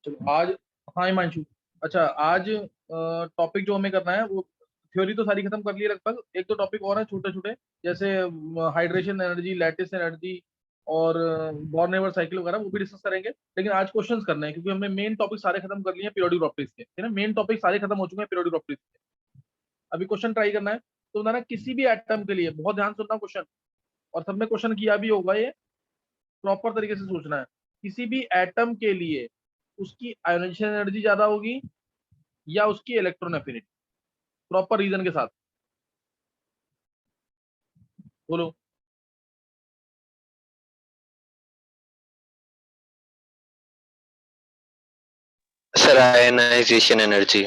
चलो आज, हाँ हिमांशु, अच्छा आज टॉपिक जो हमें करना है वो थ्योरी तो सारी खत्म कर ली है लगभग। एक दो टॉपिक और हैं छोटे छोटे, जैसे हाइड्रेशन एनर्जी, लैटिस एनर्जी और बॉर्न साइकिल वगैरह, वो भी डिस्कस करेंगे। लेकिन आज क्वेश्चंस करने हैं क्योंकि हमने मेन टॉपिक सारे खत्म कर लिए हैं पीरियोडिक प्रॉपर्टीज के, है ना। मेन टॉपिक सारे खत्म हो चुके हैं पीरियोडिक प्रॉपर्टीज के। अभी क्वेश्चन ट्राई करना है। तो बताना किसी भी एटम के लिए, बहुत ध्यान सुनना क्वेश्चन, और सबने क्वेश्चन किया भी होगा, ये प्रॉपर तरीके से सोचना है। किसी भी एटम के लिए उसकी आयोनाइजेशन एनर्जी ज्यादा होगी या उसकी इलेक्ट्रॉन एफिनिटी, प्रॉपर रीजन के साथ बोलो। Sir ionization energy.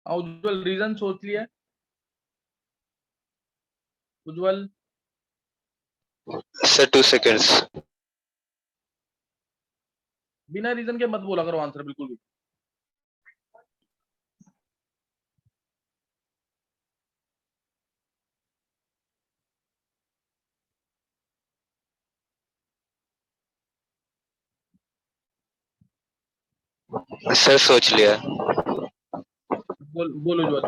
Ujjwal reason सोच लिया? Ujjwal sir 2 seconds. बिना रीजन के मत बोला करो आंसर बिल्कुल भी। सर सोच लिया। बोल उज्जवल।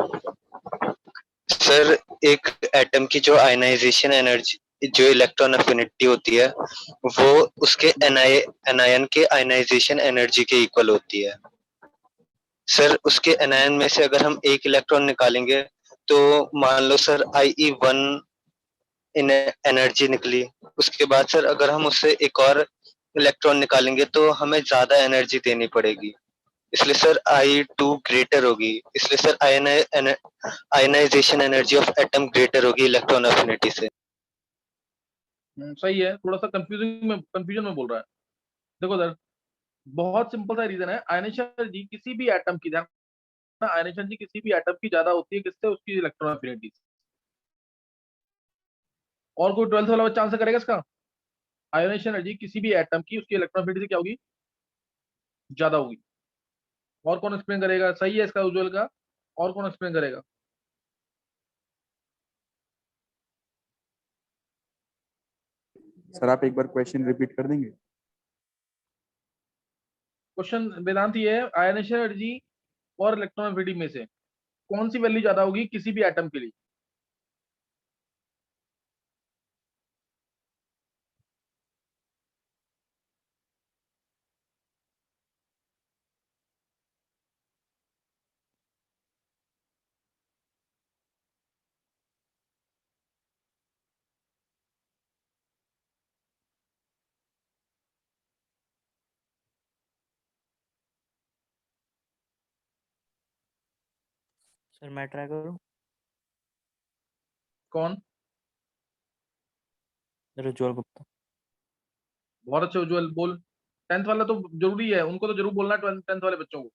सर एक एटम की जो आयनाइजेशन एनर्जी, जो इलेक्ट्रॉन अफिनिटी होती है, वो उसके एनायन के आयनाइजेशन एनर्जी के इक्वल होती है। सर उसके एनायन में से अगर हम एक इलेक्ट्रॉन निकालेंगे तो मान लो सर IE1 इन एनर्जी निकली। उसके बाद सर अगर हम उससे एक और इलेक्ट्रॉन निकालेंगे तो हमें ज्यादा एनर्जी देनी पड़ेगी, इसलिए सर I2 ग्रेटर होगी। इसलिए sir ionization energy of atom greater होगी इलेक्ट्रॉन अफिनिटी से। सही है, थोड़ा सा कंफ्यूजन में बोल रहा है। देखो सर, बहुत सिंपल सा रीजन है। आयनाइजेशन एनर्जी किसी भी एटम की, आयनाइजेशन एनर्जी किसी भी एटम की ज्यादा होती है किससे? उसकी इलेक्ट्रॉन एफिनिटी से। और कोई 12th वाला बच्चा आंसर करेगा इसका? आयोनाइजेशन एनर्जी किसी भी एटम की उसकी इलेक्ट्रॉन एफिनिटी से क्या होगी? ज्यादा होगी। और कौन एक्सप्लेन करेगा? सही है इसका उज्जवल का। और कौन एक्सप्लेन करेगा? सर आप एक बार क्वेश्चन रिपीट कर देंगे? क्वेश्चन वेदांत ये है, आयोनाइजेशन एनर्जी और इलेक्ट्रॉन एफिनिटी में से कौन सी वैल्यू ज्यादा होगी किसी भी एटम के लिए? सर मैं ट्राई करूं? कौन? सर उज्ज्वल गुप्ता। बहुत अच्छे उज्जवल, बोल। 10th वाला तो जरूरी है, उनको तो जरूर बोलना है 10th वाले बच्चों को।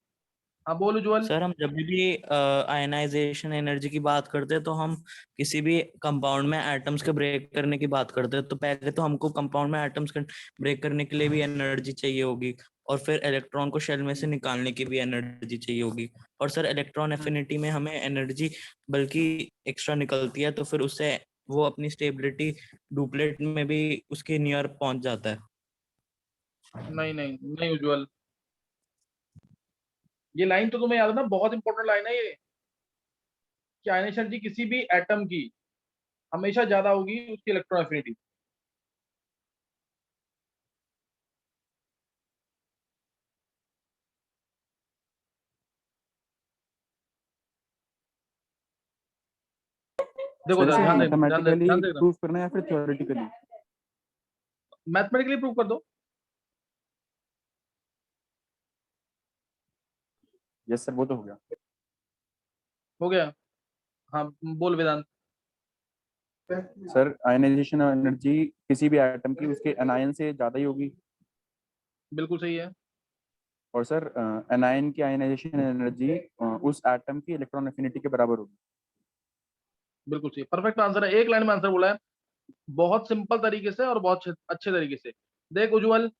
हाँ बोल उज्जवल। सर हम जब भी आयनाइजेशन एनर्जी की बात करते हैं तो हम किसी भी कंपाउंड में एटम्स के ब्रेक करने की बात करते हैं, तो पहले तो हमको कंपाउंड में एटम्स के ब्रेक करने के लिए भी एनर्जी चाहिए होगी, और फिर इलेक्ट्रॉन को शेल में से निकालने की भी एनर्जी चाहिए होगी। और सर इलेक्ट्रॉन एफिनिटी में हमें एनर्जी बल्कि एक्स्ट्रा निकलती है, तो फिर उससे वो अपनी स्टेबिलिटी डुप्लेट में भी उसके नियर पहुंच जाता है। नहीं नहीं नहीं उज्जवल, ये लाइन तो तुम्हें याद है ना, बहुत इंपॉर्टेंट लाइन है ये। कि आयनाइजेशन एनर्जी किसी भी एटम की हमेशा ज्यादा होगी उसकी इलेक्ट्रॉन एफिनिटी। देखो सर इसे ध्यान दे मैथमेटिकली ध्यान देना, प्रूव करना है या फिर थ्योरेटिकली? मैथमेटिकली प्रूव कर दो। यस सर, वो तो हो गया। हो गया। हाँ बोल वेदांत। सर आयनाइजेशन एनर्जी किसी भी एटम की उसके एनायन से ज्यादा ही होगी। बिल्कुल सही है। और सर एनायन की आयनाइजेशन एनर्जी उस एटम की इलेक्ट्रॉन एफिनिटी के बराबर होगी। बिल्कुल सही, परफेक्ट आंसर है, एक लाइन में आंसर बोला है, बहुत सिंपल तरीके से और बहुत अच्छे तरीके से। देख Ujjwal,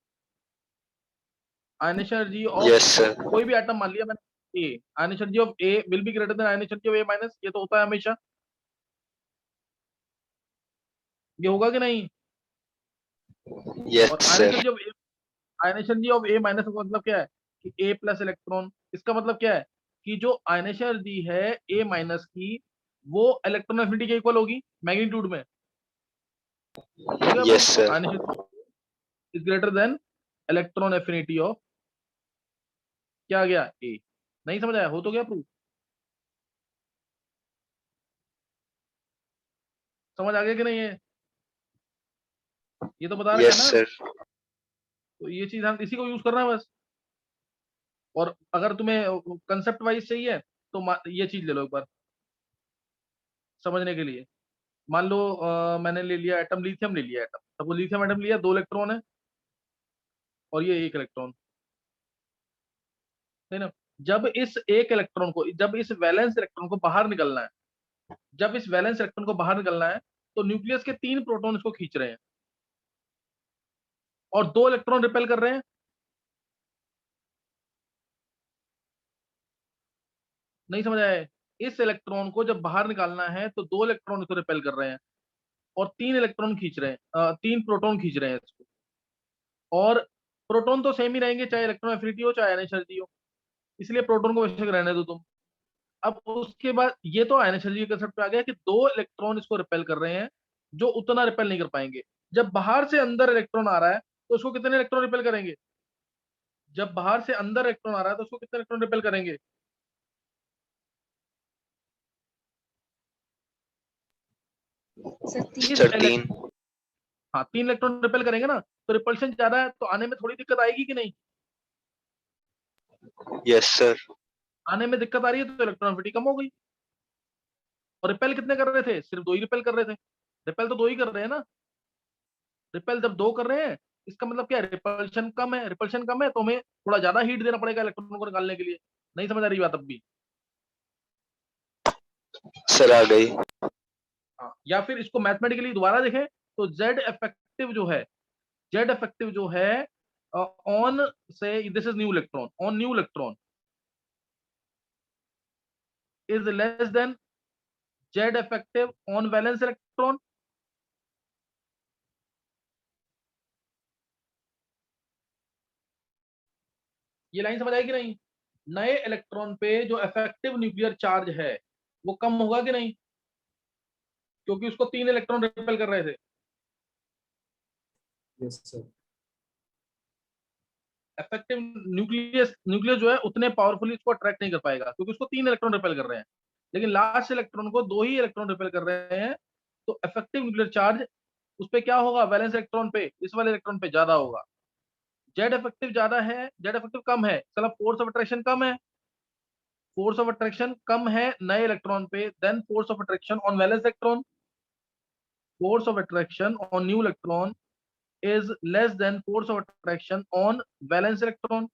ionization energy of yes sir. कोई भी एटम मान लिया मैंने A, ionization energy of A will be greater than ionization energy of A minus, ये तो होता है हमेशा, ये होगा कि नहीं? यस और sir. Ionization energy of A minus का मतलब क्या है कि ए प्लस इलेक्ट्रॉन, इसका मतलब क्या है कि जो आयनाइजेशन एनर्जी है ए माइनस की वो इलेक्ट्रॉन एफिनिटी के इक्वल होगी मैग्नीट्यूड में। हो गया yes proof, sir. Ionization is greater than electron affinity of क्या आ गया ए। नहीं समझ आया, हो तो गया प्रूफ, समझ आ गया कि नहीं है? ये तो बता रखा है यस ना, सर। तो ये चीज हम इसी को यूज करना है बस। और अगर तुम्हें कंसेप्ट वाइज चाहिए तो ये चीज ले लो एक बार समझने के लिए। मान लो मैंने ले लिया एटम लिथियम, ले लिया एटम, तब वो लिथियम एटम लिया, 2 इलेक्ट्रॉन है और ये 1 इलेक्ट्रॉन है ना। जब इस वैलेंस इलेक्ट्रॉन को बाहर निकलना है, जब इस वैलेंस इलेक्ट्रॉन को बाहर निकलना है तो न्यूक्लियस के 3 प्रोटॉन इसको खींच रहे हैं और 2 इलेक्ट्रॉन रिपेल कर रहे हैं। नहीं समझ आया? इस इलेक्ट्रॉन को जब बाहर निकालना है तो 2 इलेक्ट्रॉन इसको रिपेल कर रहे हैं और 3 इलेक्ट्रॉन खींच रहे हैं, 3 प्रोटॉन खींच रहे हैं इसको। और प्रोटॉन तो सेम ही रहेंगे चाहे इलेक्ट्रॉन एफिनिटी हो चाहे एनर्जी हो, इसलिए प्रोटॉन को बेशक रहने दो तुम। अब उसके बाद ये तो एनर्जी के कंसेप्ट पे आ गया कि 2 इलेक्ट्रॉन इसको रिपेल कर रहे हैं जो उतना रिपेल नहीं कर पाएंगे। जब बाहर से अंदर इलेक्ट्रॉन आ रहा है तो उसको कितने इलेक्ट्रॉन रिपेल करेंगे? जब बाहर से अंदर इलेक्ट्रॉन आ रहा है तो उसको कितने इलेक्ट्रॉन रिपेल करेंगे? इस सर इलेक्ट 3। हाँ 3 इलेक्ट्रॉन रिपेल करेंगे ना, तो रिपल्शन ज्यादा है तो आने में थोड़ी दिक्कत आएगी कि नहीं? Yes sir. आने में दिक्कत आ रही है तो इलेक्ट्रॉन एफिनिटी कम हो गई। और रिपेल कितने कर रहे थे? सिर्फ 2 ही रिपेल कर रहे थे। रिपेल तो 2 ही कर रहे हैं ना, रिपेल जब 2 कर रहे हैं इसका मतलब क्या है, रिपल्शन कम है, रिपल्शन कम है तो हमें थोड़ा ज्यादा हीट देना पड़ेगा इलेक्ट्रॉन को निकालने के लिए। नहीं समझ आ रही बात अब भी? सर आ गई। हाँ, या फिर इसको मैथमेटिकली दोबारा देखें तो जेड इफेक्टिव जो है ऑन से this is new electron, on new electron is less than Z effective on valence electron. ये लाइन समझ आएगी नहीं? नए इलेक्ट्रॉन पे जो इफेक्टिव न्यूक्लियर चार्ज है वो कम होगा कि नहीं, क्योंकि उसको 3 इलेक्ट्रॉन रिपेल कर रहे थे। Yes sir. Effective nucleus nucleus जो है उतने पावरफुली इसको अट्रैक्ट नहीं कर पाएगा क्योंकि उसको 3 इलेक्ट्रॉन रिपेल कर रहे हैं, लेकिन लास्ट इलेक्ट्रॉन को 2 ही इलेक्ट्रॉन रिपेल कर रहे हैं। तो इफेक्टिव न्यूक्लियर चार्ज उस पे क्या होगा, वैलेंस इलेक्ट्रॉन पे, इस वाले इलेक्ट्रॉन पे ज्यादा होगा। जेड इफेक्टिव ज्यादा है, जेड इफेक्टिव कम है, चलो फोर्स ऑफ अट्रैक्शन कम है, फोर्स ऑफ अट्रैक्शन कम है नए इलेक्ट्रॉन पे then force of attraction on valence electron. Force of attraction on new electron is less than force of attraction on valence electron।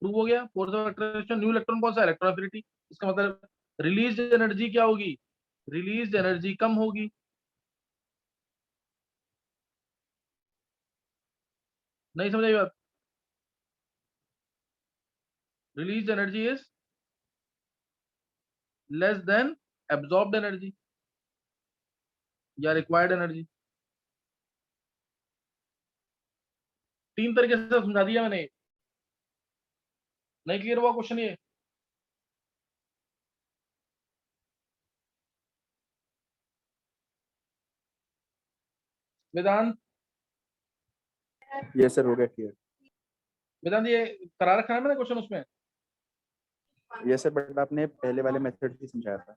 Prove हो गया, force of attraction new electron कौन सा, electron affinity. इसका मतलब release energy क्या होगी, release energy कम होगी। नहीं समझ आई बात? Release energy is less than absorbed energy या रिक्वायर्ड एनर्जी। 3 तरीके से समझा दिया मैंने, नहीं क्लियर हुआ क्वेश्चन ये? वेदांत, ये सर हो गया क्लियर। वेदांत ये करा रखा है मैंने क्वेश्चन उसमें? ये सर बट आपने पहले वाले मेथड ही समझाया था।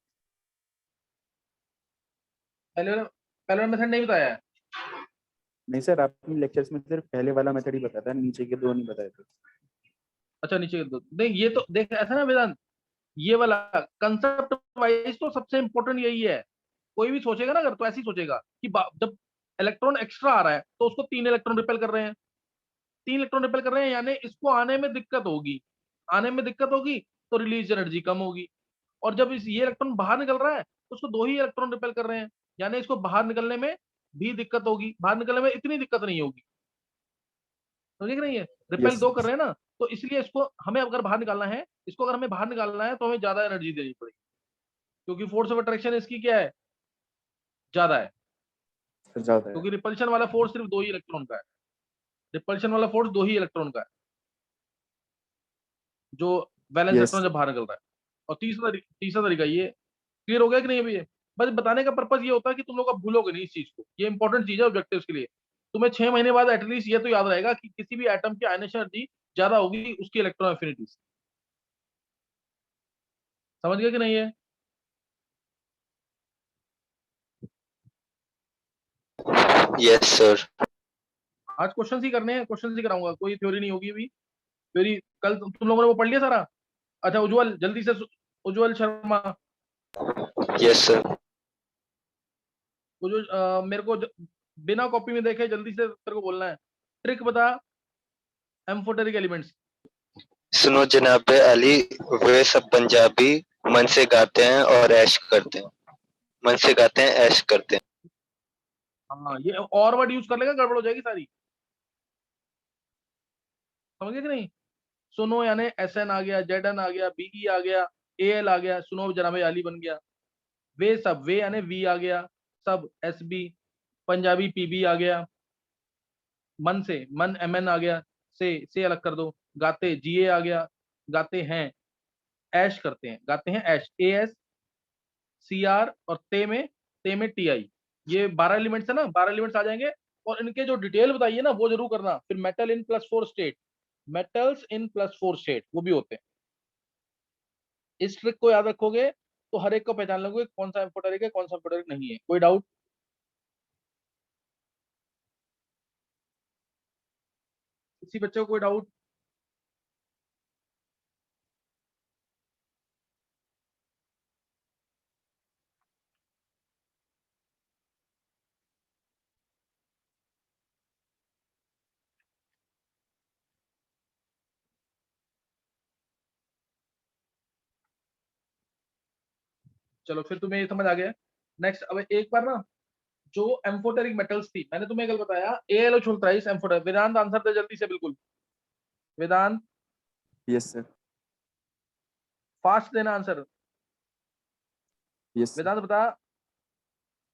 पहले मेथड नहीं बताया है। नहीं सर, आपने लेक्चर्स में सिर्फ पहले वाला मेथड ही बताया था, नीचे के दो नहीं बताए थे। अच्छा नीचे दो नहीं, ये तो देख ऐसा ना वेदांत, ये वाला कंसेप्ट वाइज तो सबसे इंपॉर्टेंट यही है। कोई भी सोचेगा ना अगर तो ऐसे ही सोचेगा कि जब इलेक्ट्रॉन एक्स्ट्रा आ रहा है तो उसको 3 इलेक्ट्रॉन रिपेल कर रहे हैं, 3 इलेक्ट्रॉन रिपेल कर रहे हैं, यानी इसको आने में दिक्कत होगी, आने में दिक्कत होगी तो रिलीज एनर्जी कम होगी। और जब ये इलेक्ट्रॉन बाहर निकल रहा है तो उसको 2 ही इलेक्ट्रॉन रिपेल कर रहे हैं, यानी इसको बाहर निकलने में भी दिक्कत होगी, बाहर निकलने में इतनी दिक्कत नहीं होगी। समझ नहीं है, रिपेल यस 2 कर रहे हैं ना, तो इसलिए इसको हमें अगर बाहर निकालना है, इसको अगर हमें बाहर निकालना है तो हमें ज्यादा एनर्जी देनी पड़ेगी, क्योंकि फोर्स ऑफ अट्रैक्शन इसकी क्या है, ज्यादा है। सर ज्यादा है। क्योंकि रिपल्शन वाला फोर्स सिर्फ 2 ही इलेक्ट्रॉन का है, रिपल्शन वाला फोर्स 2 ही इलेक्ट्रॉन का है, जो वैलेंस यस इलेक्ट्रॉन जब बाहर निकलता है। और तीसरा तरीका ये क्लियर हो गया कि नहीं अभी? ये बस बताने का पर्पज ये होता है कि तुम लोग अब भूलोगे नहीं इस चीज को, ये इंपॉर्टेंट चीज है ऑब्जेक्टिव्स के लिए। तुम्हें 6 महीने बाद एटलीस्ट ये तो याद रहेगा कि किसी भी एटम की आयनेशन एनर्जी ज्यादा होगी उसकी इलेक्ट्रॉन एफिनिटी से। समझ गए कि नहीं है? Yes sir. आज क्वेश्चन ही करने हैं, क्वेश्चन ही कराऊंगा, कोई थ्योरी नहीं होगी अभी। थ्योरी कल तुम लोगों ने वो पढ़ लिया सारा। अच्छा उज्जवल जल्दी से, उज्जवल शर्मा, यस सर। उज्जवल मेरे को बिना कॉपी में देखे जल्दी से तेरे को बोलना है, ट्रिक बता एम्फोटेरिक एलिमेंट्स। सुनो जनाब अली, वे सब पंजाबी मन से गाते हैं और ऐश करते हैं, मन से गाते हैं ऐश करते हैं। हाँ ये और वर्ड यूज कर लेगा गड़बड़ हो जाएगी सारी। समझ गए कि नहीं? सुनो यानी एस एन आ गया, जेड एन आ गया, बीई आ गया, ए एल आ गया, सुनो जनाब अली बन गया। वे सब, वे यानी वी आ गया, सब एस बी, पंजाबी पीबी आ गया, मन से मन एम एन आ गया, से अलग कर दो, गाते जीए आ गया, गाते हैं ऐश करते हैं, गाते हैं ऐश ए एस सी आर, और ते में टी आई। ये 12 एलिमेंट्स है ना, 12 एलिमेंट्स आ जाएंगे। और इनके जो डिटेल बताइए ना वो जरूर करना। फिर metal in +4 state, metals in +4 state वो भी होते हैं। इस ट्रिक को याद रखोगे तो हर एक को पहचान लोगे कौन सा एम्फोटेरिक है कौन सा एम्फोटेरिक नहीं है। कोई डाउट? किसी बच्चे को कोई डाउट? चलो फिर तुम्हें ये समझ आ गया। नेक्स्ट अब एक बार ना, जो एम्फोटेरिक मेटल्स थी मैंने तुम्हें कल बताया, AlO43 एम्फोटेरिक। वेदांत आंसर दे जल्दी से, बिल्कुल वेदांत, यस सर। फास्ट देना आंसर। Yes sir. वेदांत बता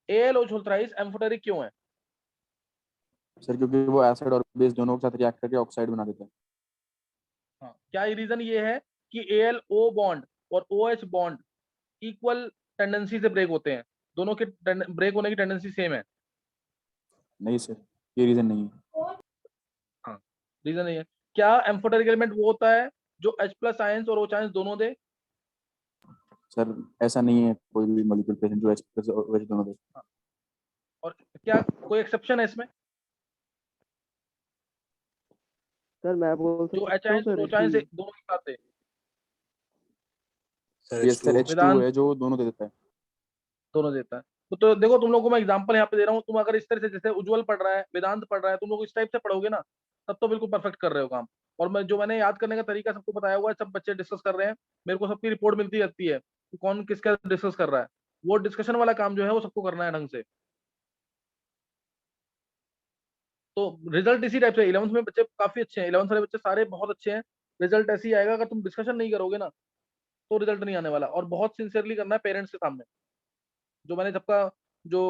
AlO43 एम्फोटेरिक क्यों है? सर क्योंकि वो एसिड और बेस दोनों के साथ रिएक्ट करके ऑक्साइड बना देता है। हाँ क्या रीजन ये है कि AlO बॉन्ड और OH बॉन्ड इक्वल टेंडेंसी से ब्रेक होते हैं, दोनों के ब्रेक होने की टेंडेंसी सेम है? नहीं सर, ये रीजन नहीं है। हाँ रीजन नहीं है। क्या एम्फोटेरिक एलिमेंट वो होता है जो H+ आयंस और OH आयंस दोनों दे? सर ऐसा नहीं है कोई भी मॉलिक्यूल प्रेजेंट जो H+ और OH दोनों दे। हाँ। और क्या कोई एक्सेप्शन है इसमें? सर मैं बोल जो H सकता हूँ आयंस और सर OH आयंस कि दोनों के साथ दे? ये सर H2 वेदांत है जो दोनों दे देता है। दोनों देता है। तो देखो तुम लोगों को मैं एग्जांपल यहाँ पे दे रहा हूँ, तुम अगर इस तरह से जैसे उज्जवल पढ़ रहा है, वेदांत पढ़ रहा है, तुम लोग इस टाइप से पढ़ोगे ना तब तो बिल्कुल परफेक्ट कर रहे हो काम। और मैंने याद करने का तरीका सबको बताया हुआ है, सब बच्चे डिस्कस कर रहे हैं, मेरे को सबकी रिपोर्ट मिलती रहती है कि कौन किसका डिस्कस कर रहा है। वो डिस्कशन वाला काम जो है वो सबको करना है ढंग से। तो रिजल्ट इसी टाइप से 11th में बच्चे काफी अच्छे हैं, 11th वाले बच्चे सारे बहुत अच्छे हैं। रिजल्ट ऐसे ही आएगा, अगर तुम डिस्कशन नहीं करोगे ना तो रिजल्ट नहीं आने वाला। और बहुत सिंसियरली करना है पेरेंट्स के सामने। जो मैंने सबका जो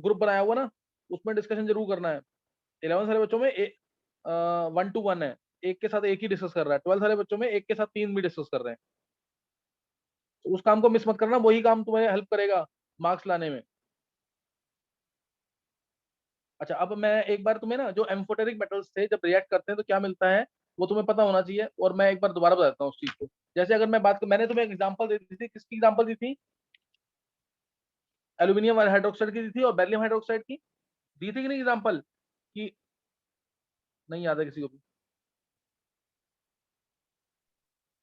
ग्रुप बनाया हुआ ना उसमें डिस्कशन जरूर करना है। 11th वाले बच्चों में 1 to 1 है, एक के साथ एक ही डिस्कस कर रहा है। 12th वाले बच्चों में एक के साथ 3 भी डिस्कस कर रहे हैं। तो उस काम को मिस मत करना, वही काम तुम्हें हेल्प करेगा मार्क्स लाने में। अच्छा, अब मैं एक बार तुम्हें ना, जो एम्फोटेरिक मेटल्स थे जब रिएक्ट करते हैं तो क्या मिलता है वो तुम्हें पता होना चाहिए, और मैं एक बार दोबारा बताता हूँ उस चीज को। जैसे अगर मैं मैंने तुम्हें एग्जांपल दे दी थी, किसकी एग्जांपल दी थी? एल्यूमिनियम हाइड्रोक्साइड की दी थी और बेरिलियम हाइड्रोक्साइड की दी थी कि नहीं एग्जांपल? कि नहीं याद है किसी को भी?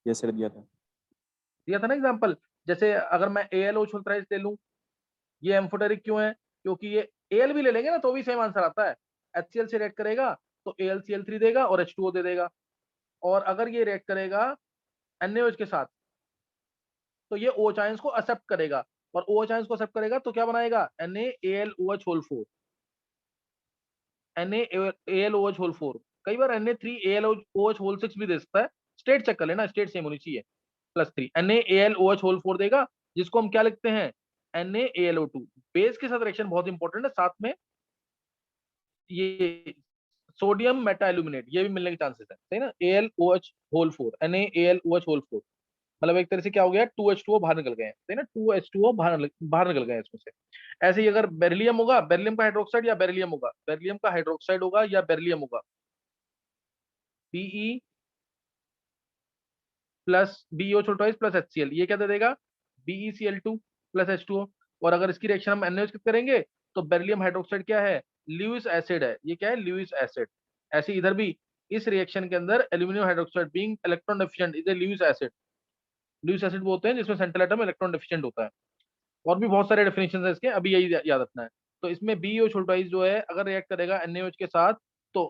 ये सर दिया था। दिया था ना एग्जांपल। जैसे अगर मैं AlO छोल्ट्राइज ले लूं, ये एम्फोटेरिक क्यों है? क्योंकि ये Al भी ले लेंगे ना तो भी सेम आंसर आता है। HCl से रिएक्ट करेगा तो AlCl3 देगा और H2O दे देगा। और अगर ये रिएक्ट करेगा NaOH के साथ तो ये OH आयंस को एक्सेप्ट करेगा, और OH आयंस को एक्सेप्ट करेगा तो क्या बनाएगा? NaAlOH4। NaAlOH4। कई बार Na3AlOH6 भी दे सकता है। स्टेट चेक कर लेना, स्टेट सेम होनी चाहिए। +3 NaAlOH4 देगा, जिसको हम क्या लिखते हैं? NaAlO2। बेस के साथ रिएक्शन बहुत इंपॉर्टेंट है, साथ में ये सोडियम मेटा एल्यूमिनेट ये भी मिलने के चांसेस है, सही ना? AlOH4 NaAlOH4, मतलब एक तरह से क्या हो गया, 2H2O बाहर निकल गए हैं, सही ना? 2H2O बाहर निकल गए हैं इसमें से। ऐसे ही अगर बेरिलियम होगा, बेरिलियम का हाइड्रोक्साइड या बेरिलियम होगा, बेरिलियम का हाइड्रोक्साइड होगा या बेरिलियम होगा, Be प्लस BeO छोटा प्लस HCl, ये क्या दे देगा? BeCl2 plus H2O। और अगर इसकी रिएक्शन हम NaOH करेंगे तो बेरिलियम हाइड्रोक्साइड क्या है? ल्यूइस एसिड है। ये क्या है? Lewis acid. ऐसे इधर भी इस रिएक्शन के अंदर aluminium hydroxide being electron deficient is a Lewis acid. Lewis acid वो होते हैं जिसमें सेंट्रल एटम इलेक्ट्रॉन डेफिशिएंट होता है। और भी बहुत सारे डेफिनेशन है इसके, अभी यही याद रखना है। तो इसमें BeO छोटा जो है अगर रिएक्ट करेगा NaOH के साथ तो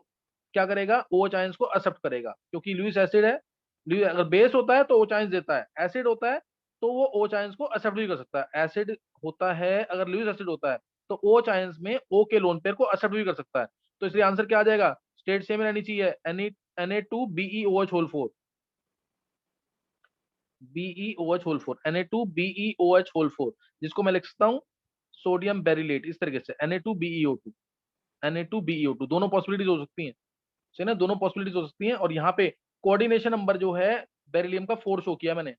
क्या करेगा? OH आयंस को एक्सेप्ट करेगा, क्योंकि लुईस एसिड है। अगर बेस होता है तो OH आयंस देता है, एसिड होता है तो वो OH आयंस को एक्सेप्ट भी कर सकता है। एसिड होता है, अगर लुईस एसिड होता है तो OH आयंस में O के लोन पेयर को एक्सेप्ट भी कर सकता है। तो इसलिए आंसर क्या आ जाएगा? स्टेट सेम रहनी चाहिए, Na2BeOH4। BeOH4 Na2BeOH4, जिसको मैं लिख सकता हूँ सोडियम बेरिलेट इस तरीके से, Na2BeO2। Na2BeO2 दोनों पॉसिबिलिटीज हो सकती हैं, सही ना? दोनों पॉसिबिलिटीज हो सकती हैं। और यहाँ पे कोऑर्डिनेशन नंबर जो है बेरिलियम का 4 शो किया मैंने।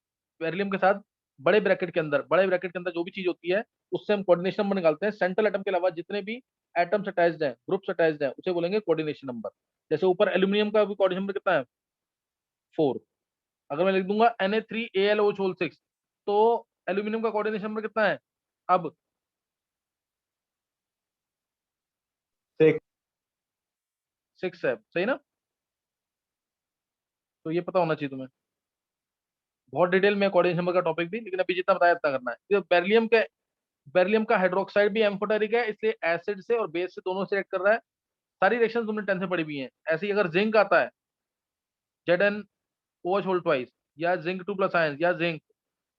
बेरिलियम के साथ बड़े ब्रैकेट के अंदर जो भी चीज होती है उससे हम कोऑर्डिनेशन नंबर निकालते हैं। सेंट्रल एटम के अलावा जितने भी एटम्स अटैच्ड हैं, ग्रुप्स अटैच्ड हैं, उसे बोलेंगे कोऑर्डिनेशन नंबर। जैसे ऊपर एल्यूमिनियम का भी कोऑर्डिनेशन नंबर कितना है? 4। अगर मैं लिख दूंगा Na3AlOH6 तो एल्यूमिनियम का कोऑर्डिनेशन नंबर कितना है? अब 6 है, सही ना? तो ये पता होना चाहिए तुम्हें। बहुत डिटेल में कोऑर्डिनेशन नंबर का टॉपिक भी, लेकिन अभी जितना बताया इतना करना है। ये बेरिलियम का हाइड्रोक्साइड भी एम्फोटेरिक है, इसलिए एसिड से और बेस से दोनों से रिएक्ट कर रहा है। सारी रिएक्शन तुमने 10 से पढ़ी हुई हैं। ऐसे ही अगर जिंक आता है, ZnOH या जिंक 2 प्लस आयंस या जिंक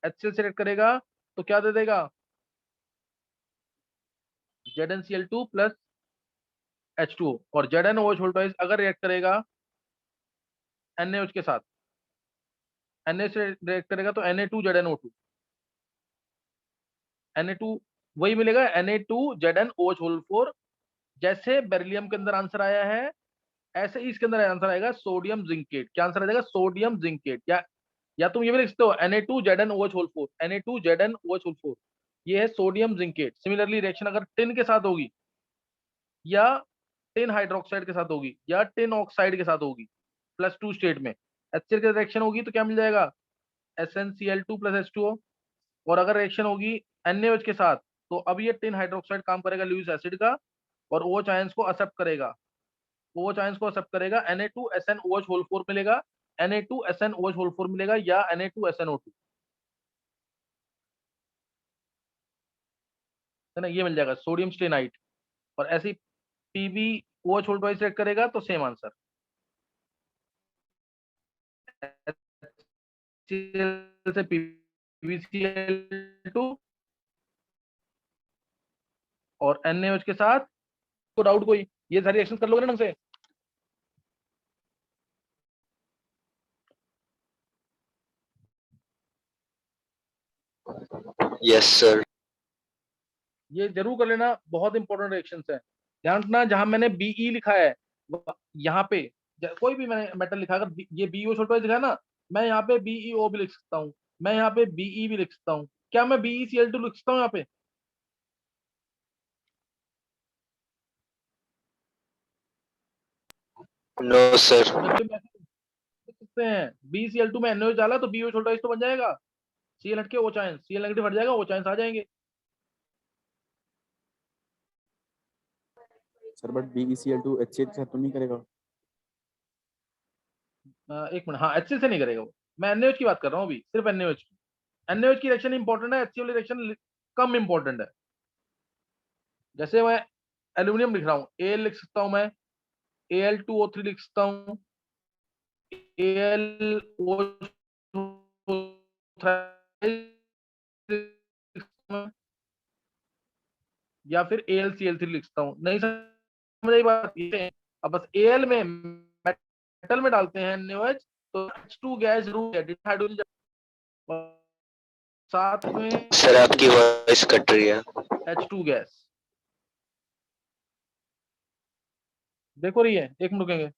HCl से रिएक्ट करेगा तो क्या दे देगा? ZnCl2 plus H2O। और ZnOH अगर रिएक्ट करेगा NaOH के साथ, Na से रिएक्ट करेगा तो Na2ZnO2। Na2 वही मिलेगा, Na2ZnOH4। जैसे बेरिलियम के अंदर आंसर आया है ऐसे ही इसके अंदर आंसर आएगा सोडियम जिंकेट। क्या आंसर आ जाएगा? Sodium zincate. या तुम ये भी लिख सकते हो Na2ZnOH4, Na2ZnOH4। ये है सोडियम जिंकेट। सिमिलरली रिएक्शन अगर टिन के साथ होगी या टिन हाइड्रोक्साइड के साथ होगी या टिन ऑक्साइड के साथ होगी, +2 स्टेट में HCl की रिएक्शन होगी तो क्या मिल जाएगा? SnCl2 plus H2O। और अगर रिएक्शन होगी NaOH के साथ तो अब ये टिन हाइड्रोक्साइड काम करेगा लुईस एसिड का, और OH आयंस को एक्सेप्ट करेगा। OH आयंस को एक्सेप्ट करेगा, Na2SnOH4 मिलेगा, Na2SnOH4 मिलेगा या Na2SnO2, है ना? ये मिल जाएगा सोडियम स्टेनाइट। और ऐसे ही PbOH से करेगा तो सेम आंसर। HCl से PbCl2 और NaOH के साथ को डाउट कोई? ये सारी रिएक्शन कर लोगे ना ढंग से? Yes sir. ये जरूर कर लेना, बहुत इंपॉर्टेंट रिएक्शन है। ध्यान रखना, जहां मैंने Be लिखा है यहाँ पे कोई भी मैंने मेटल लिखा, अगर ये BO छोटा लिखा है ना, मैं यहाँ पे BeO भी लिख सकता हूँ, मैं यहाँ पे Be भी लिख सकता हूँ। क्या मैं BeCl2 लिख सकता हूँ यहाँ पे? No sir. बच्चे में ऐसे लिख सकते हैं BCl2 में NaOH डाला तो BO छोटा H तो बन जाएगा, Cl हट के O चांस, Cl नेगेटिव हट जाएगा, O चांस आ जाएंगे। सर बट BeCl2 HCl के साथ तो नहीं करेगा। एक मिनट, हाँ HCl से नहीं करेगा वो, मैं NaOH की बात कर रहा हूँ अभी, सिर्फ NaOH की। NaOH की रिएक्शन इंपॉर्टेंट है, HCl रिएक्शन कम इंपॉर्टेंट है। जैसे मैं एल्यूमिनियम लिख रहा हूँ, Al लिख सकता हूँ मैं, Al2O3 लिख सकता हूँ, AlO या फिर AlCl3 लिख सकता हूँ। नहीं समझ आई बात? ये अब बस Al में मेटल में डालते हैं NaOH तो H2 गैस जरूर है, हाइड्रोजन साथ में सर आपकी वॉइस कट रही है। H2 gas. देखो रही है, एक मिनट रुकेंगे।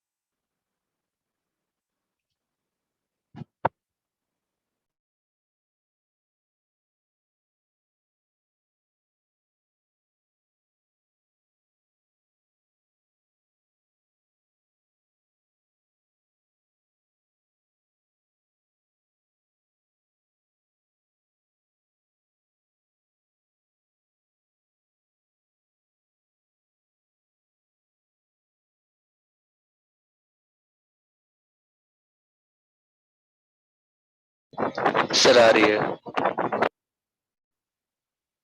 सर आ रही है।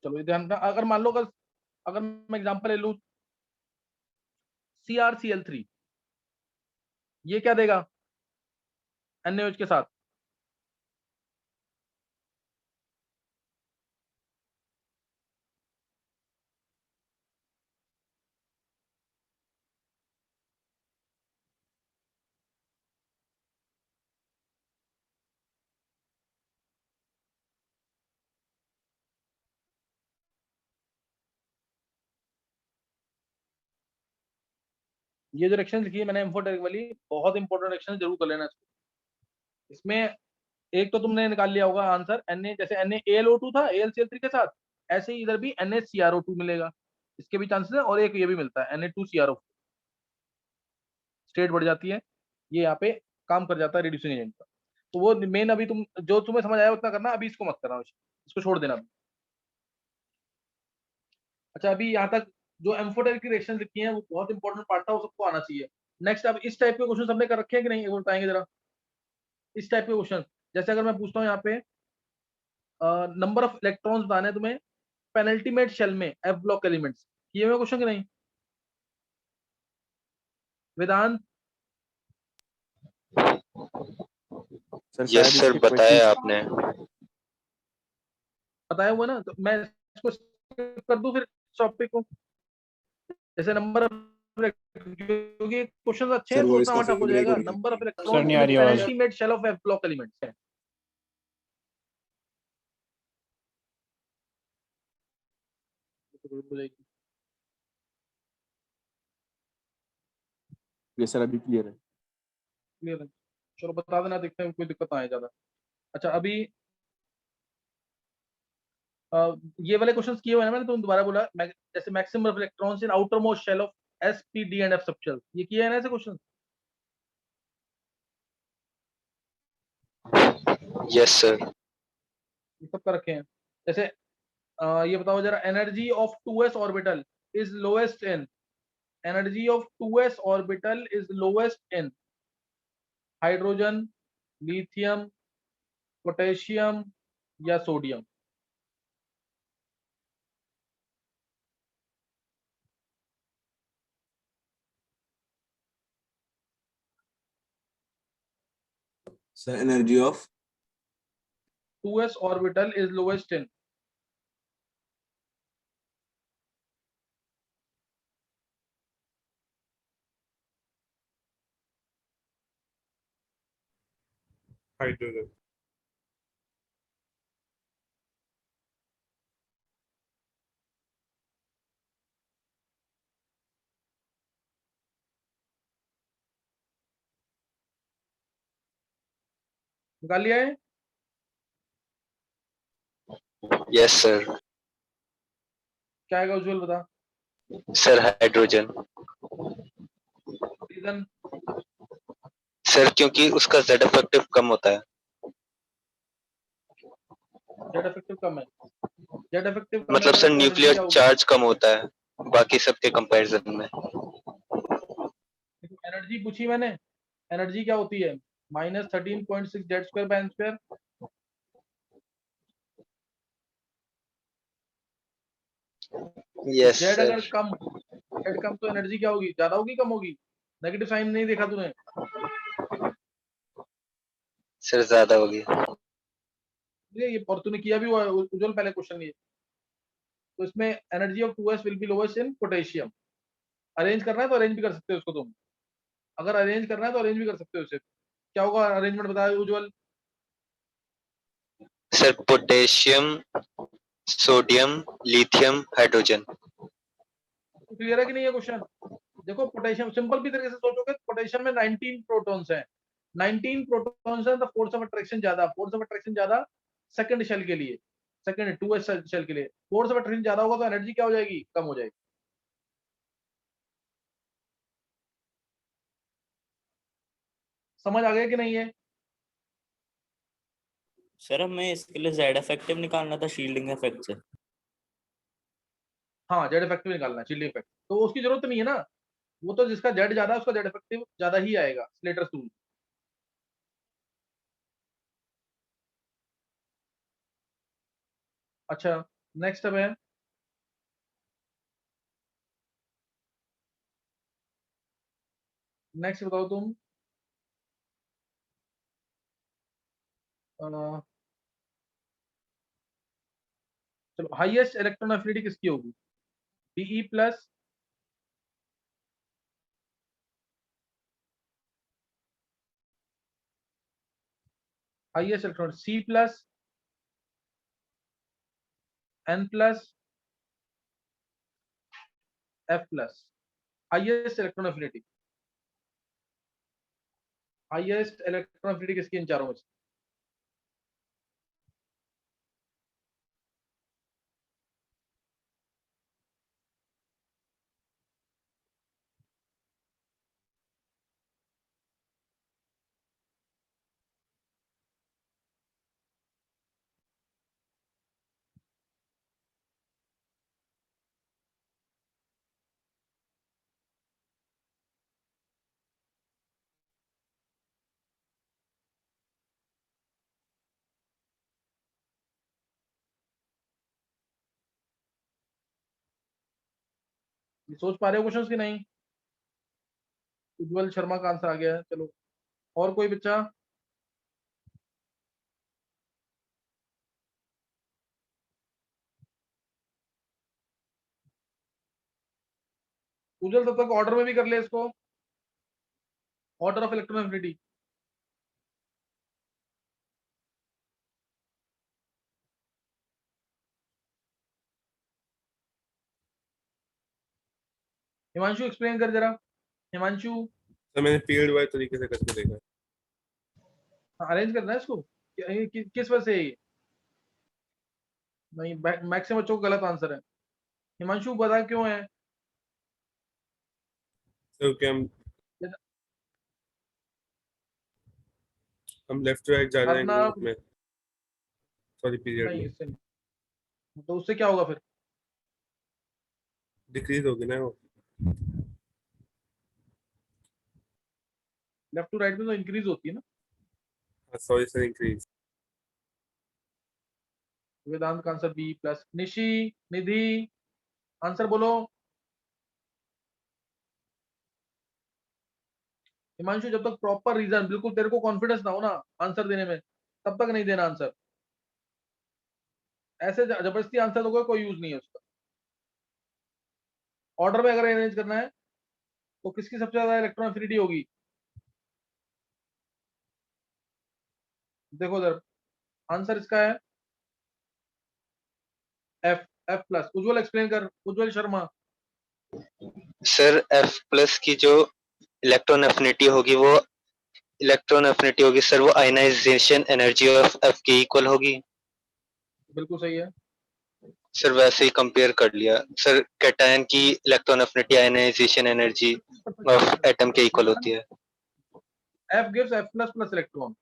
चलो ये ध्यान रखना, अगर मान लो अगर मैं एग्जांपल ले लूं CrCl3, ये क्या देगा NaOH के साथ? ये जो रिएक्शन लिखी है मैंने एम्फोटेरिक वाली, बहुत इंपॉर्टेंट रिएक्शन, जरूर कर लेना इसको। इसमें एक तो तुमने निकाल लिया होगा आंसर, Na जैसे NaAlO2 था AlCl3 के साथ, ऐसे ही इधर भी NaCrO2 मिलेगा, इसके भी चांसेस है, और एक ये भी मिलता है Na2CrO, स्टेट बढ़ जाती है, ये यहाँ पे काम कर जाता है रिड्यूसिंग एजेंट का। तो वो मेन, अभी तुम जो तुम्हें समझ आया उतना करना, अभी इसको मत करना, इसको छोड़ देना अभी। अच्छा, अभी यहाँ तक जो एम्फोटेरिक की रिएक्शन लिखी है वो बहुत इंपॉर्टेंट पार्ट था, वो सबको आना चाहिए। नेक्स्ट, अब इस टाइप के क्वेश्चन हमने कर रखे हैं कि नहीं, वो बताएंगे जरा। इस टाइप के क्वेश्चन, जैसे अगर मैं पूछता हूँ यहाँ पे नंबर ऑफ इलेक्ट्रॉन्स बताने हैं तुम्हें पेनल्टीमेट शेल में एफ ब्लॉक एलिमेंट्स, ये हुए क्वेश्चन कि नहीं वेदांत? सर यस शायद सर, इसके बताया क्वेश्चंस आपने। बताया हुआ ना, तो मैं इसको skip कर दूं फिर टॉपिक को, जैसे नंबर ऑफ, क्योंकि क्वेश्चन अच्छे हैं सर तो वॉइस उतना काफी टफ हो ब्रेक हो जाएगा। रही है। नंबर ऑफ सर इलेक्ट्रॉन्स नहीं इन आ द रही आवाज। Penultimate shell of F block elements है। ये सर अभी क्लियर है। क्लियर है, चलो बता देना, देखते हैं कोई दिक्कत ना आए ज्यादा। अच्छा, अभी ये वाले क्वेश्चंस किए हुए हैं मैंने, तुम दोबारा बोला जैसे maximum of electrons in outermost shell of sp d and f subshell, ये किए हैं ना ऐसे क्वेश्चन? Yes sir. ये सब कर रखे हैं। जैसे ये बताओ जरा, energy of 2s orbital is lowest in, energy of 2s orbital is lowest in hydrogen, lithium, potassium या sodium? Sir energy of 2s orbital is lowest in, hydrogen. निकाल लिया है? Yes sir. क्या आएगा उज्जवल, बता। Sir hydrogen. रीजन? सर क्योंकि उसका Z effective कम होता है। जेड इफेक्टिव कम है। जेड इफेक्टिव कम है मतलब सर तो एनर्जी न्यूक्लियर क्या होगी? चार्ज कम होता है बाकी सबके कंपैरिजन में। एनर्जी पूछी मैंने, एनर्जी क्या होती है? -13.6 Z square by N square. Yes Z sir. अगर कम, जेड कम तो एनर्जी क्या होगी? ज्यादा होगी कम होगी? नेगेटिव साइन नहीं देखा तूने? सर ज्यादा होगी। ये और तूने किया भी हुआ है, उज्जवल, पहले क्वेश्चन ये। तो इसमें energy of 2s will be lowest in potassium. Arrange करना है तो अरेंज भी कर सकते हो उसको तुम, अगर अरेंज करना है तो अरेंज भी कर सकते हो उसे। क्या होगा अरेंजमेंट, बताया Ujjwal? Sir potassium, sodium, lithium, hydrogen. Clear है कि नहीं है क्वेश्चन? देखो पोटेशियम सिंपल भी तरीके से सोचोगे तो पोटेशियम में 19 प्रोटॉन्स हैं। 19 प्रोटॉन्स हैं तो फोर्स ऑफ अट्रैक्शन ज्यादा, फोर्स ऑफ अट्रैक्शन ज्यादा सेकंड शेल के लिए, सेकंड 2s शेल के लिए फोर्स ऑफ अट्रैक्शन ज्यादा होगा तो एनर्जी क्या हो जाएगी? कम हो जाएगी। समझ आ गया कि नहीं है? सर हमें इसके लिए जेड इफेक्टिव निकालना था शील्डिंग इफेक्ट से। हाँ, जेड इफेक्टिव निकालना, चिल्ली इफेक्ट तो उसकी जरूरत नहीं है ना, वो तो जिसका जेड ज्यादा है उसका जेड इफेक्टिव ज्यादा ही आएगा, स्लेटर्स रूल। अच्छा, नेक्स्ट अब है नेक्स्ट बताओ तुम। अ, चलो, हाईएस्ट इलेक्ट्रॉन एफिनिटी किसकी होगी? Be plus, highest electron C plus, N plus, F plus. Highest electron affinity, highest electron affinity किसकी इन चारों में से? ये सोच पा रहे हो क्वेश्चंस की नहीं? उज्जवल शर्मा का आंसर आ गया है, चलो और कोई बच्चा? उज्जवल तब तक ऑर्डर में भी कर ले इसको, order of electron affinity. Himanshu explain कर जरा, हिमांशु। सर मैंने फील्ड वाइज तरीके से करके देखा। अरेंज करना है इसको, किस वजह से है ये? नहीं, मैक्सिमम बच्चों को गलत आंसर है। हिमांशु बता क्यों है? सर कि हम लेफ्ट राइट जा रहे हैं ग्रुप अर्नब, में, सॉरी पीरियड नहीं में। इससे नहीं, तो उससे क्या होगा फिर? डिक्रीज होगी ना वो। लेफ्ट टू राइट में तो इंक्रीज होती है ना। Sorry sir increase. वेदांत का answer B plus. Nishi, Nidhi, answer बोलो। हिमांशु जब तक प्रॉपर रीजन, बिल्कुल तेरे को कॉन्फिडेंस ना हो ना आंसर देने में, तब तक नहीं देना आंसर। ऐसे जबरदस्ती आंसर दोगे कोई यूज नहीं है उसका। ऑर्डर में अगर अरेंज करना है तो किसकी सबसे ज्यादा इलेक्ट्रॉन एफिनिटी होगी? देखो उधर, आंसर इसका है एफ, एफ प्लस। उज्जवल एक्सप्लेन कर, उज्जवल शर्मा। सर एफ प्लस की जो इलेक्ट्रॉन एफिनिटी होगी वो सर वो आयनाइजेशन एनर्जी ऑफ एफ के इक्वल होगी। बिल्कुल सही है। सर वैसे ही कंपेयर कर लिया सर, कैटायन की electron affinity ionization energy of atom के इक्वल होती है। F gives F plus plus electron,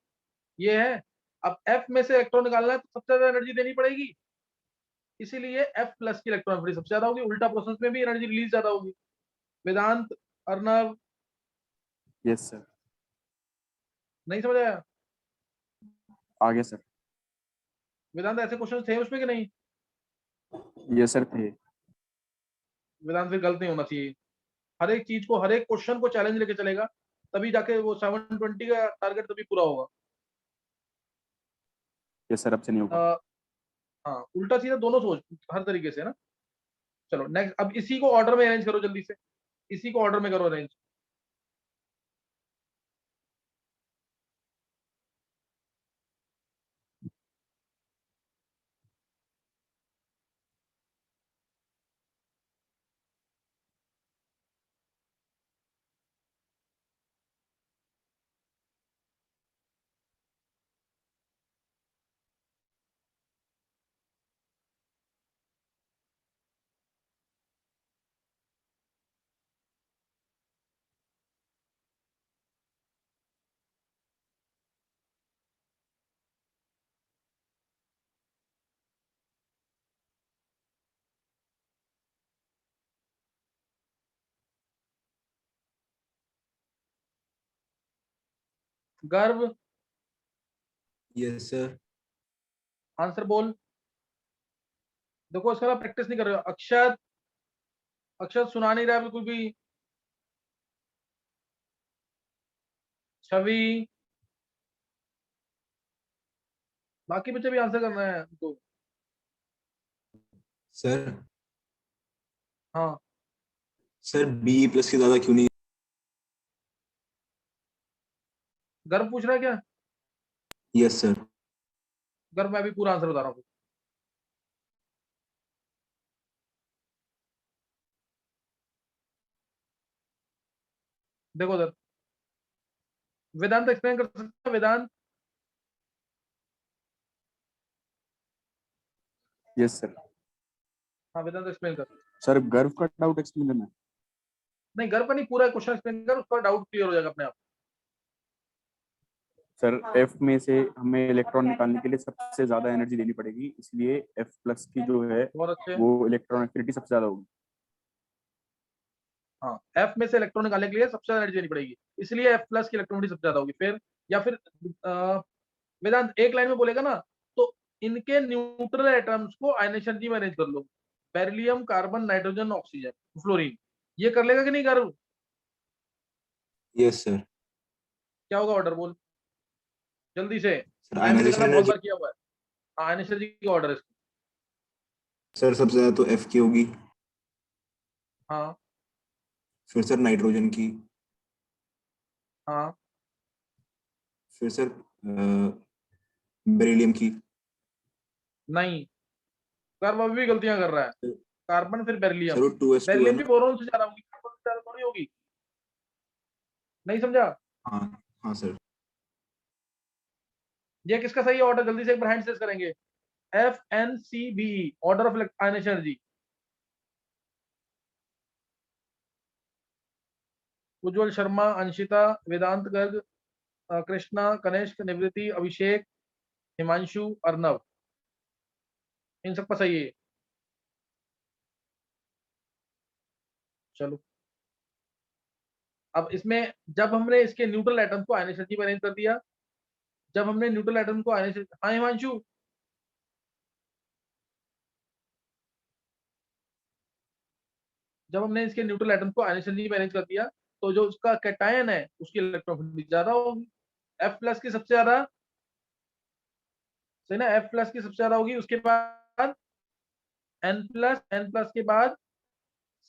ये है। अब F में से इलेक्ट्रॉन निकालना है तो सबसे ज्यादा एनर्जी देनी पड़ेगी, इसीलिए F प्लस की इलेक्ट्रॉन एफिनिटी सबसे ज्यादा होगी, उल्टा प्रोसेस में भी एनर्जी रिलीज ज्यादा होगी। वेदांत, अर्नव, यस सर, नहीं समझ आया? आगे सर। वेदांत ऐसे क्वेश्चन थे उसमें कि नहीं? यस सर थे। वेदांत फिर गलत नहीं होना चाहिए, हर एक चीज को, हर एक क्वेश्चन को चैलेंज लेके चलेगा, तभी जाके वो 720 का टारगेट तभी पूरा होगा। यस सर, अब से नहीं होगा। हाँ, उल्टा सीधा दोनों सोच, हर तरीके से ना। चलो नेक्स्ट, अब इसी को ऑर्डर में अरेंज करो जल्दी से, इसी को ऑर्डर में करो अरेंज। गर्व, यस सर। आंसर बोल। देखो इसका प्रैक्टिस नहीं कर रहे हो। अक्षत, अक्षत सुना नहीं रहा है बिल्कुल भी। छवि, बाकी बच्चे भी आंसर करना है उनको। सर हाँ, सर बी प्लस से ज्यादा क्यों नहीं? गर्व पूछ रहा है क्या? Yes sir. गर्व मैं भी पूरा आंसर बता रहा हूँ। देखो उधर, वेदांत एक्सप्लेन कर सकता है? वेदांत, यस सर। हाँ वेदांत एक्सप्लेन कर। सर गर्व का डाउट एक्सप्लेन करना है। नहीं, गर्व का नहीं, पूरा क्वेश्चन एक्सप्लेन कर, उसका डाउट क्लियर हो जाएगा अपने आप। सर एफ में से हमें इलेक्ट्रॉन निकालने के लिए सबसे ज्यादा एनर्जी देनी पड़ेगी, इसलिए एफ प्लस की जो है बहुत अच्छे। वो इलेक्ट्रॉन एफिनिटी सबसे ज्यादा होगी। हाँ, F में से इलेक्ट्रॉन निकालने के लिए सबसे ज्यादा एनर्जी देनी पड़ेगी, इसलिए F प्लस की इलेक्ट्रॉनिटी सबसे ज्यादा होगी। फिर या फिर वेदांत एक लाइन में बोलेगा ना, तो इनके न्यूट्रल एटम्स को आयनेशन में अरेंज कर लो, beryllium, carbon, nitrogen, oxygen, fluorine. ये कर लेगा कि नहीं गर्व? Yes sir. क्या होगा ऑर्डर बोल जल्दी से, सर मैंने भी आयनाइजेशन लिखना बहुत एनर्जी। बार किया हुआ है। आयनेशन का ऑर्डर है इसका। सर सबसे ज्यादा तो एफ की होगी, हाँ फिर सर नाइट्रोजन की, हाँ, फिर सर बेरिलियम की। नहीं, गर्व अभी भी गलतियां कर रहा है। कार्बन फिर सर बेरिलियम, वो 2s2 है बेरिलियम भी ना? बोरोन से ज्यादा होगी, कार्बन से ज्यादा थोड़ी होगी। नहीं समझा? हाँ हाँ सर। ये किसका सही ऑर्डर, जल्दी से एक बार हैंड सेस करेंगे। FNCBE, order of ionization energy. Ujjwal Sharma, Anshita, Vedant Garg, Krishna, Kanishk, Nivritti, Abhishek, Himanshu, Arnav, इन सबका सही है। चलो, अब इसमें जब हमने इसके न्यूट्रल एटम को आयनेशन में अरेंज कर दिया, जब हमने न्यूट्रल एटम को आयनेशन, हाँ हिमांशु, जब हमने इसके न्यूट्रल एटम को आयनेशन में अरेंज कर दिया, तो जो उसका कैटायन है उसकी इलेक्ट्रॉन ज्यादा होगी, F प्लस की सबसे ज्यादा, सही ना? F प्लस की सबसे ज्यादा होगी, उसके बाद N प्लस के बाद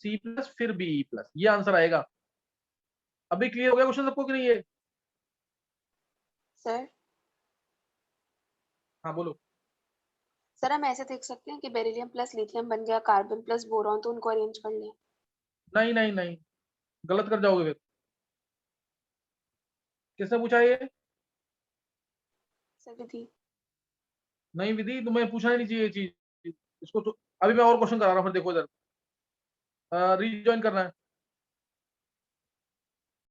C प्लस, फिर Be प्लस, ये आंसर आएगा। अभी क्लियर हो गया क्वेश्चन सबको कि नहीं ये? सर हाँ बोलो। सर हम ऐसे देख सकते हैं कि बेरिलियम प्लस लिथियम बन गया कार्बन प्लस बोरॉन, तो उनको अरेंज कर लें। नहीं नहीं नहीं, गलत कर जाओगे फिर। किसने पूछा ये? सर विधि। नहीं विधि, तुम्हें पूछना ही नहीं चाहिए ये चीज, इसको तो अभी मैं और क्वेश्चन करा रहा हूँ, फिर देखो इधर, रीजॉइन करना है।